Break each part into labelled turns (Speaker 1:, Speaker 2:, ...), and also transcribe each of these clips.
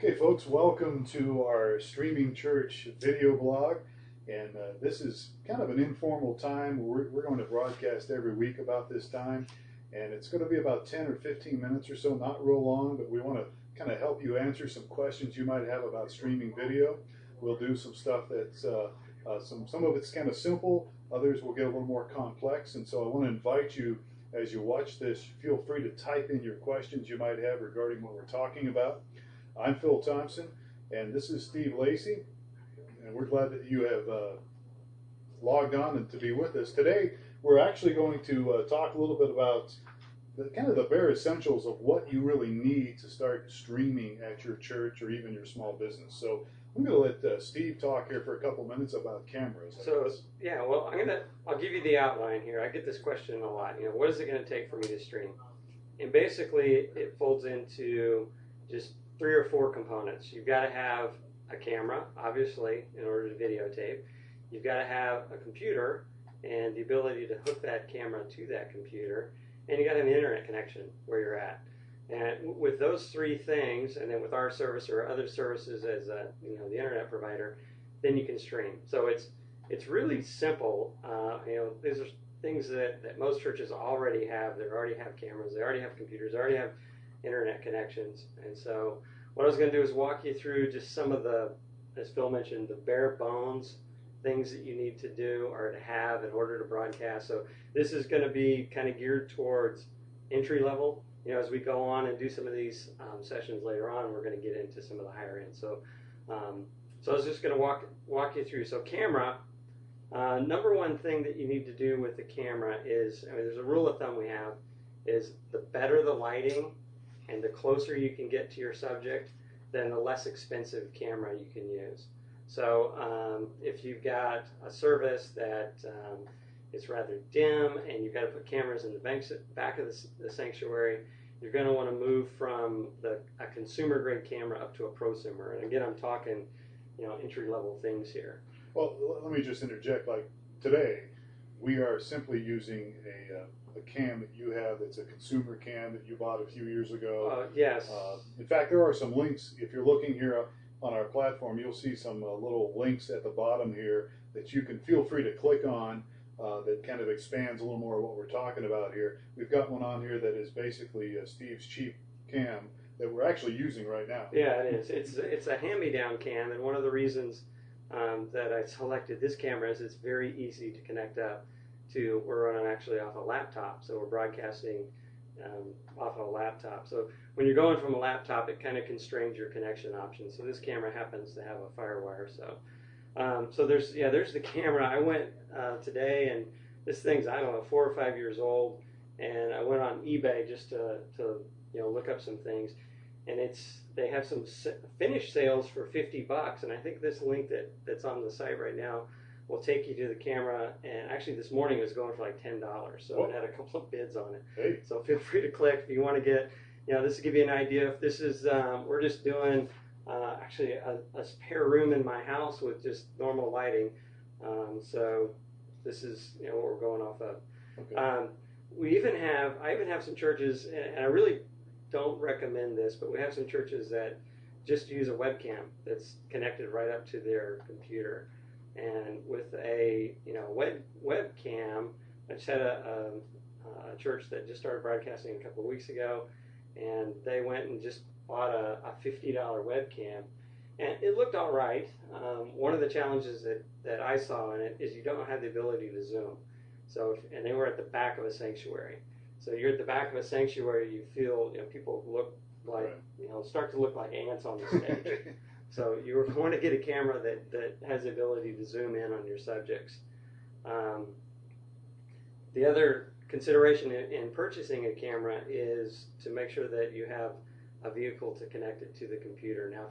Speaker 1: Okay, folks, welcome to our Streaming Church video blog. And this is kind of an informal time. We're going to broadcast every week about this time. And it's going to be about 10 or 15 minutes or so, not real long, but we want to kind of help you answer some questions you might have about streaming video. We'll do some stuff that's, some of it's kind of simple, others will get a little more complex. And so I want to invite you, as you watch this, feel free to type in your questions you might have regarding what we're talking about. I'm Phil Thompson, and this is Steve Lacey, and we're glad that you have logged on and to be with us. Today, we're actually going to talk a little bit about the bare essentials of what you really need to start streaming at your church or even your small business. So I'm going to let Steve talk here for a couple minutes about cameras.
Speaker 2: So yeah, well, I'll give you the outline here. I get this question a lot. You know, what is it going to take for me to stream? And basically, it folds into just 3 or 4 components. You've got to have a camera, obviously, in order to videotape. You've got to have a computer and the ability to hook that camera to that computer, and you got to have an internet connection where you're at. And with those 3 things, and then with our service or other services as the internet provider, then you can stream. So it's really simple. These are things that most churches already have. They already have cameras. They already have computers. They already have internet connections. And so what I was going to do is walk you through just some of the, as Phil mentioned, the bare bones things that you need to do or to have in order to broadcast. So this is going to be kind of geared towards entry level. You know, as we go on and do some of these sessions later on, we're going to get into some of the higher end. So I was just going to walk you through. So camera, number one thing that you need to do with the camera is, there's a rule of thumb we have, is the better the lighting and the closer you can get to your subject, then the less expensive camera you can use. So if you've got a service that is rather dim and you've got to put cameras in the back of the sanctuary, you're going to want to move from a consumer grade camera up to a prosumer. And again, I'm talking, entry level things here.
Speaker 1: Well, let me just interject. Like today, we are simply using a cam that you have. It's a consumer cam that you bought a few years ago.
Speaker 2: Yes.
Speaker 1: In fact, there are some links. If you're looking here on our platform, you'll see some little links at the bottom here that you can feel free to click on that kind of expands a little more what we're talking about here. We've got one on here that is basically Steve's cheap cam that we're actually using right now.
Speaker 2: Yeah, it is. It's a hand-me-down cam, and one of the reasons that I selected this camera is it's very easy to connect up to. We're running actually off a laptop, so we're broadcasting off a laptop. So when you're going from a laptop, it kind of constrains your connection options. So this camera happens to have a FireWire. So there's the camera. I went today, and this thing's, I don't know, 4 or 5 years old, and I went on eBay just to look up some things, and they have some finished sales for $50, and I think this link that's on the site right now will take you to the camera. And actually this morning it was going for like $10, so it had a couple of bids on it.
Speaker 1: Hey.
Speaker 2: So feel free to click if you want to get, this will give you an idea. If this is, we're just doing actually a spare room in my house with just normal lighting. So this is what we're going off of. Okay. I even have some churches, and I really don't recommend this, but we have some churches that just use a webcam that's connected right up to their computer. And with a webcam, I just had a church that just started broadcasting a couple of weeks ago, and they went and just bought a $50 webcam, and it looked all right. One of the challenges that I saw in it is you don't have the ability to zoom. So and they were at the back of a sanctuary. So you're at the back of a sanctuary, you feel people look like start to look like ants on the stage. So you're going to get a camera that has the ability to zoom in on your subjects. The other consideration in purchasing a camera is to make sure that you have a vehicle to connect it to the computer. Now,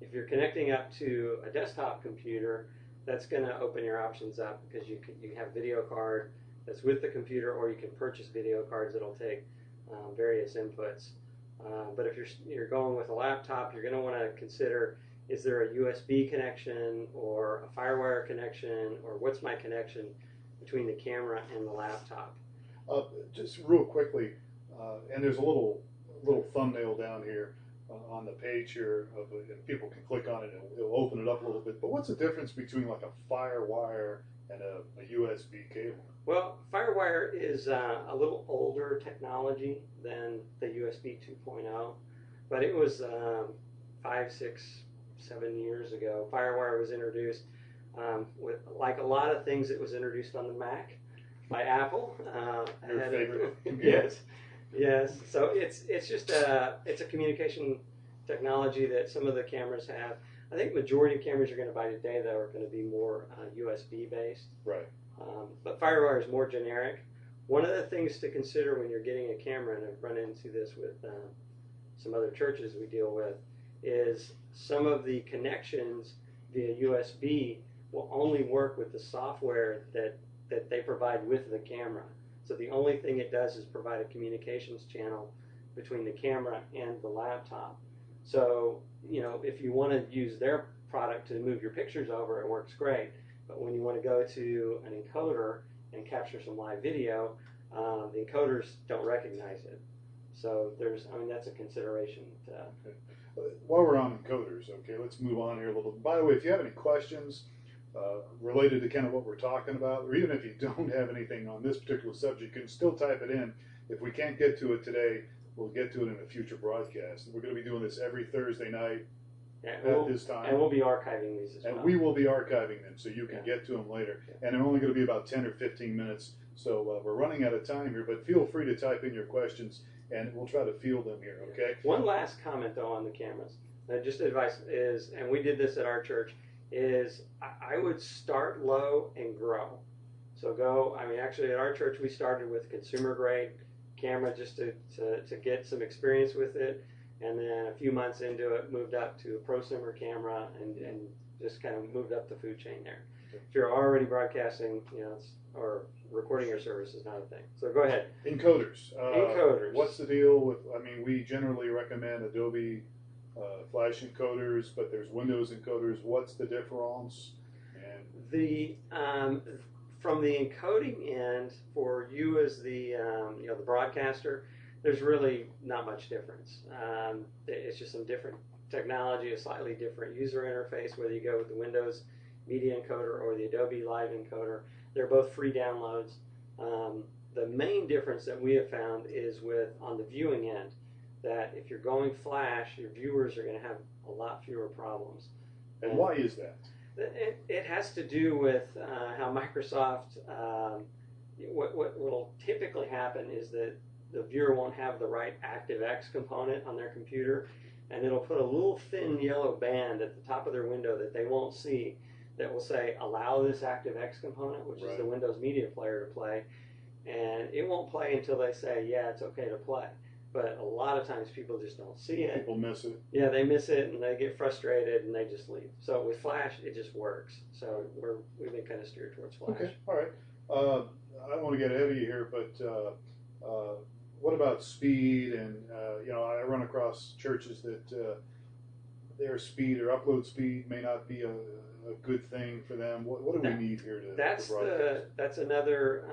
Speaker 2: if you're connecting up to a desktop computer, that's going to open your options up, because you have video card that's with the computer, or you can purchase video cards that'll take various inputs. But if you're going with a laptop, you're going to want to consider, is there a USB connection or a FireWire connection, or what's my connection between the camera and the laptop?
Speaker 1: Just real quickly, and there's a little thumbnail down here. on the page here, and people can click on it and it'll open it up a little bit. But what's the difference between like a FireWire and a USB cable?
Speaker 2: Well, FireWire is a little older technology than the USB 2.0, but it was 5, 6, 7 years ago. FireWire was introduced with, like a lot of things, it was introduced on the Mac by Apple.
Speaker 1: Your favorite?
Speaker 2: Yes. So it's just a communication technology that some of the cameras have. I think majority of cameras you're going to buy today, though, are going to be more USB based.
Speaker 1: Right.
Speaker 2: But FireWire is more generic. One of the things to consider when you're getting a camera, and I've run into this with some other churches we deal with, is some of the connections via USB will only work with the software that they provide with the camera. So the only thing it does is provide a communications channel between the camera and the laptop. So, if you want to use their product to move your pictures over, it works great. But when you want to go to an encoder and capture some live video, the encoders don't recognize it. So that's a consideration.
Speaker 1: Okay. While we're on encoders, okay, let's move on here a little. By the way, if you have any questions related to kind of what we're talking about, or even if you don't have anything on this particular subject, you can still type it in. If we can't get to it today, we'll get to it in a future broadcast. We're going to be doing this every Thursday night at this time.
Speaker 2: And we'll be archiving these as well.
Speaker 1: And we will be archiving them so you can get to them later.
Speaker 2: Yeah.
Speaker 1: And they're only going to be about 10 or 15 minutes. So we're running out of time here, but feel free to type in your questions and we'll try to field them here, okay?
Speaker 2: One last comment, though, on the cameras. Just advice is, and we did this at our church, is I would start low and grow. So actually at our church we started with consumer grade camera just to get some experience with it, and then a few months into it moved up to a prosumer camera and just kind of moved up the food chain there. If you're already broadcasting, or recording your service is not a thing. So go ahead.
Speaker 1: Encoders.
Speaker 2: Encoders.
Speaker 1: What's the deal with, we generally recommend Adobe Flash encoders, but there's Windows encoders. What's the difference? And
Speaker 2: from the encoding end, for you as the the broadcaster, there's really not much difference. It's just some different technology, a slightly different user interface, whether you go with the Windows Media Encoder or the Adobe Live Encoder. They're both free downloads. The main difference that we have found is on the viewing end, that if you're going flash, your viewers are going to have a lot fewer problems.
Speaker 1: And why is that?
Speaker 2: It has to do with how Microsoft, what will typically happen is that the viewer won't have the right ActiveX component on their computer, and it'll put a little thin yellow band at the top of their window that they won't see that will say, allow this ActiveX component, which is the Windows Media Player, to play, and it won't play until they say, yeah, it's okay to play. But a lot of times people just don't see it.
Speaker 1: People miss it.
Speaker 2: Yeah, they miss it and they get frustrated and they just leave. So with Flash, it just works. So we've been kind of steered towards Flash.
Speaker 1: Okay, all right. I don't want to get ahead of you here, but what about speed? And I run across churches that their speed or upload speed may not be a good thing for them. What do we need here to broadcast?
Speaker 2: That's another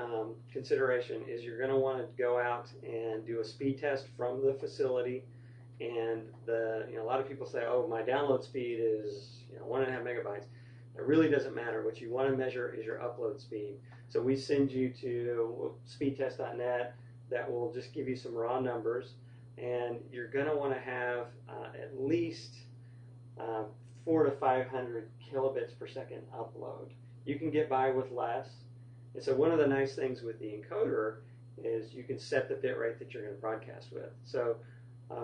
Speaker 2: consideration, is you're going to want to go out and do a speed test from the facility. And a lot of people say, oh, my download speed is 1.5 megabytes. It really doesn't matter. What you want to measure is your upload speed. So we send you to speedtest.net. That will just give you some raw numbers, and you're going to want to have at least 400 to 500 kilobits per second upload. You can get by with less. And so one of the nice things with the encoder is you can set the bit rate that you're going to broadcast with. So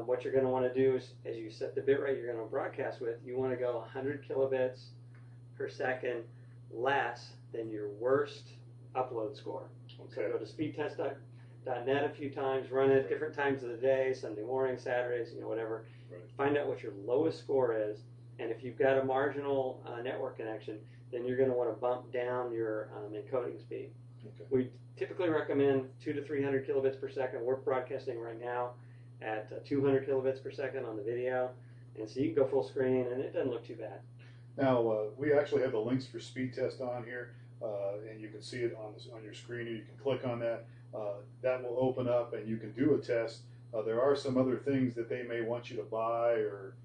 Speaker 2: what you're going to want to do is, as you set the bit rate you're going to broadcast with, you want to go 100 kilobits per second less than your worst upload score. Okay. So go to speedtest.net a few times, run it at different times of the day, Sunday morning, Saturdays, whatever.
Speaker 1: Right.
Speaker 2: Find out what your lowest score is. And if you've got a marginal network connection, then you're going to want to bump down your encoding speed.
Speaker 1: Okay.
Speaker 2: We typically recommend 200 to 300 kilobits per second. We're broadcasting right now at 200 kilobits per second on the video. And so you can go full screen, and it doesn't look too bad.
Speaker 1: Now, we actually have the links for speed test on here, and you can see it on your screen. You can click on that. That will open up, and you can do a test. there are some other things that they may want you to buy or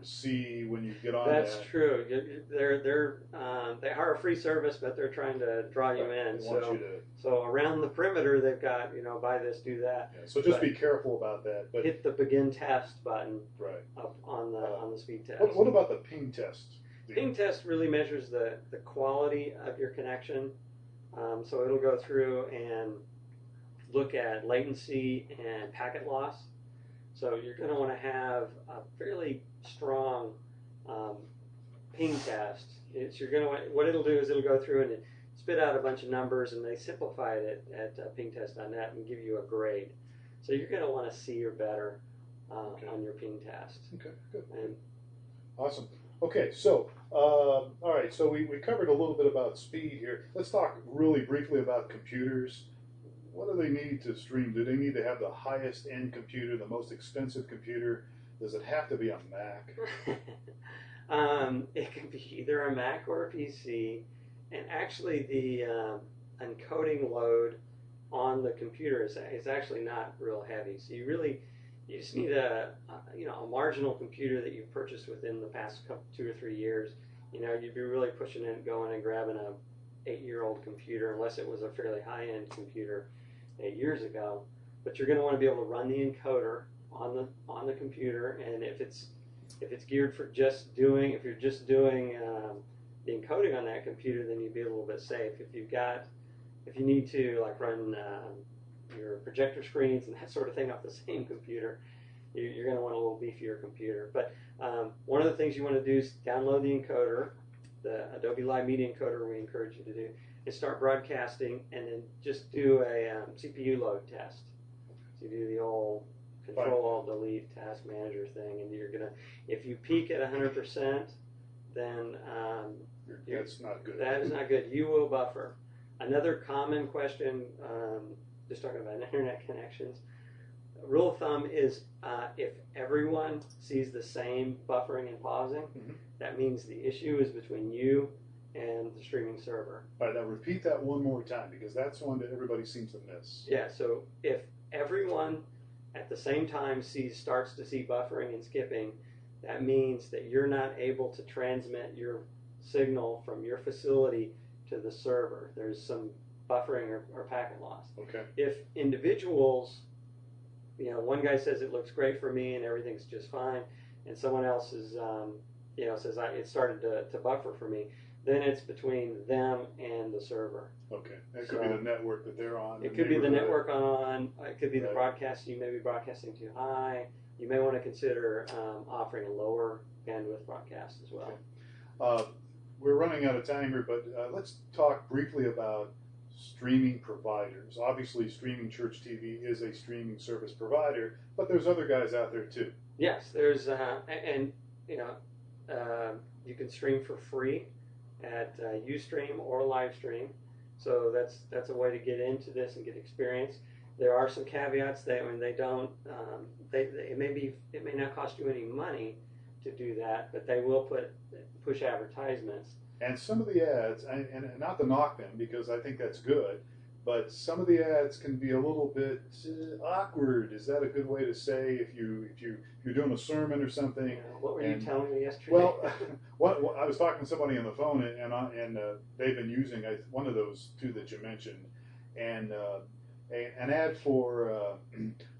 Speaker 1: see when you get on
Speaker 2: That's
Speaker 1: that.
Speaker 2: true. They are a free service, but they're trying to draw you in.
Speaker 1: They want you to,
Speaker 2: So around the perimeter, they've got, buy this, do that.
Speaker 1: yeah, so just be careful about that. But
Speaker 2: hit the begin test button
Speaker 1: right
Speaker 2: up on the speed test.
Speaker 1: What about the ping test?
Speaker 2: Ping test really measures the quality of your connection. So it'll go through and look at latency and packet loss. So you're going to want to have a fairly strong ping test. What it'll do is it'll go through and spit out a bunch of numbers, and they simplified it at pingtest.net and give you a grade. So you're going to want to C or better on your ping test.
Speaker 1: Okay, good. Awesome. Okay, so all right, so we covered a little bit about speed here. Let's talk really briefly about computers. What do they need to stream? Do they need to have the highest end computer, the most expensive computer? Does it have to be a Mac?
Speaker 2: It can be either a Mac or a PC, and actually the encoding load on the computer is actually not real heavy. So you just need a marginal computer that you've purchased within the past 2 or 3 years. You'd be really pushing it, going and grabbing a 8-year-old computer, unless it was a fairly high-end computer 8 years ago. But you're going to want to be able to run the encoder on the computer, and if it's geared for if you're just doing the encoding on that computer, then you'd be a little bit safe. If you need to run your projector screens and that sort of thing off the same computer, you're going to want a little beefier computer. But one of the things you want to do is download the encoder, the Adobe Live Media Encoder we encourage you to do, is start broadcasting, and then just do a CPU load test. So you do the old Control-Alt-Delete task manager thing, and you're going to, if you peak at 100%, then
Speaker 1: that's not good.
Speaker 2: That is not good. You will buffer. Another common question, just talking about internet connections, rule of thumb is if everyone sees the same buffering and pausing, that means the issue is between you and the streaming server.
Speaker 1: All right, now repeat that one more time, because that's one that everybody seems to miss.
Speaker 2: Yeah, so if everyone at the same time starts to see buffering and skipping, that means that you're not able to transmit your signal from your facility to the server. There's some buffering or packet loss.
Speaker 1: Okay.
Speaker 2: If individuals, one guy says it looks great for me and everything's just fine, and someone else is, says it started to buffer for me, then it's between them and the server.
Speaker 1: Okay. It could be the network that they're on.
Speaker 2: It could be the network on. It could be the broadcast. You may be broadcasting too high. You may want to consider offering a lower bandwidth broadcast as well.
Speaker 1: Okay. We're running out of time here, but let's talk briefly about streaming providers. Obviously, StreamingChurch TV is a streaming service provider, but there's other guys out there too.
Speaker 2: Yes, there's you can stream for free at Ustream or Livestream. So that's a way to get into this and get experience. There are some caveats. It may not cost you any money to do that, but they will push advertisements.
Speaker 1: And some of the ads, and not to knock them, because I think that's good, but some of the ads can be a little bit awkward. Is that a good way to say if you're doing a sermon or something?
Speaker 2: What were you telling me yesterday?
Speaker 1: Well, I was talking to somebody on the phone, and they've been using one of those two that you mentioned, and an ad for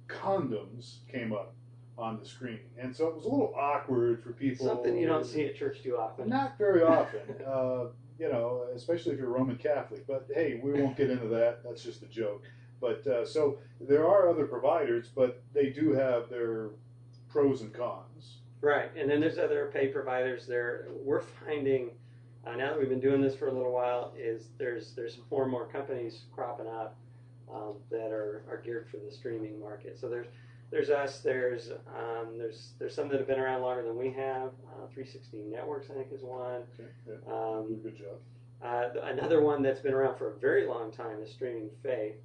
Speaker 1: condoms came up on the screen, and so it was a little awkward for people.
Speaker 2: Something you don't see at church too often.
Speaker 1: Not very often, especially if you're Roman Catholic. But hey, we won't get into that. That's just a joke. But so there are other providers, but they do have their pros and cons.
Speaker 2: Right, and then there's other pay providers there. We're finding now that we've been doing this for a little while, there's more and more companies cropping up that are geared for the streaming market. So there's us. There's some that have been around longer than we have. 360 Networks, I think, is one.
Speaker 1: Okay, yeah. Good job.
Speaker 2: Another one that's been around for a very long time is Streaming Faith,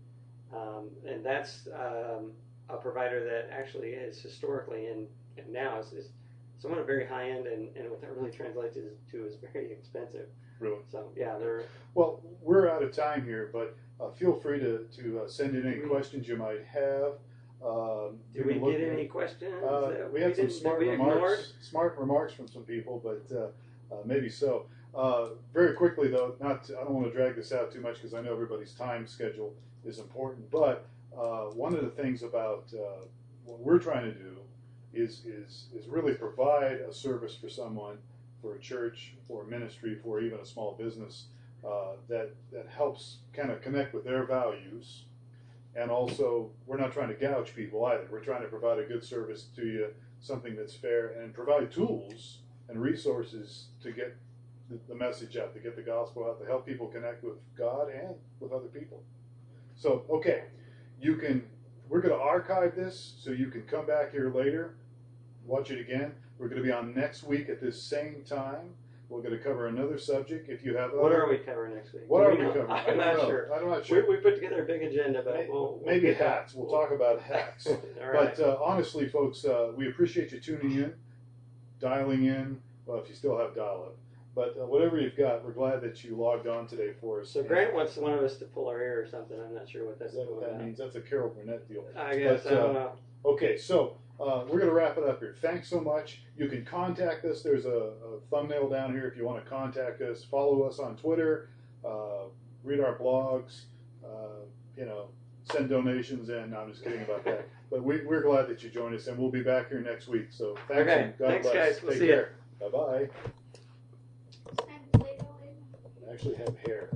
Speaker 2: and that's a provider that actually is historically and now is somewhat very high end, and what that really translates to is very expensive.
Speaker 1: Really?
Speaker 2: So yeah, they're.
Speaker 1: Well, we're out of time here, but feel free to send in any questions you might have.
Speaker 2: Did we get any questions?
Speaker 1: We had some smart
Speaker 2: ignored?
Speaker 1: remarks from some people, but maybe so. Very quickly, though, I don't want to drag this out too much because I know everybody's time schedule is important. But one of the things about what we're trying to do is really provide a service for someone, for a church, for a ministry, for even a small business that helps kind of connect with their values. And also, we're not trying to gouge people either. We're trying to provide a good service to you, something that's fair, and provide tools and resources to get the message out, to get the gospel out, to help people connect with God and with other people. So, okay, we're going to archive this so you can come back here later, watch it again. We're going to be on next week at this same time. We're going to cover another subject. If you have
Speaker 2: what are we covering next week?
Speaker 1: What are we covering?
Speaker 2: I'm not sure.
Speaker 1: I'm not sure.
Speaker 2: We put together a big agenda, but
Speaker 1: maybe hats. We'll talk about hats.
Speaker 2: All right.
Speaker 1: But honestly, folks, we appreciate you tuning in, dialing in. Well, if you still have dial-up. But whatever you've got, we're glad that you logged on today for us.
Speaker 2: So Grant wants one of us to pull our hair or something. I'm not sure what that's
Speaker 1: what that means. That's a Carol Burnett deal.
Speaker 2: I guess. I don't know.
Speaker 1: Okay, so we're going to wrap it up here. Thanks so much. You can contact us. There's a thumbnail down here if you want to contact us. Follow us on Twitter. Read our blogs. Send donations in. No, I'm just kidding about that. But we're glad that you joined us, and we'll be back here next week. So thanks.
Speaker 2: Okay.
Speaker 1: And God
Speaker 2: Thanks,
Speaker 1: bless.
Speaker 2: guys. We'll
Speaker 1: Take
Speaker 2: see
Speaker 1: care.
Speaker 2: you.
Speaker 1: Bye-bye. I actually have hair.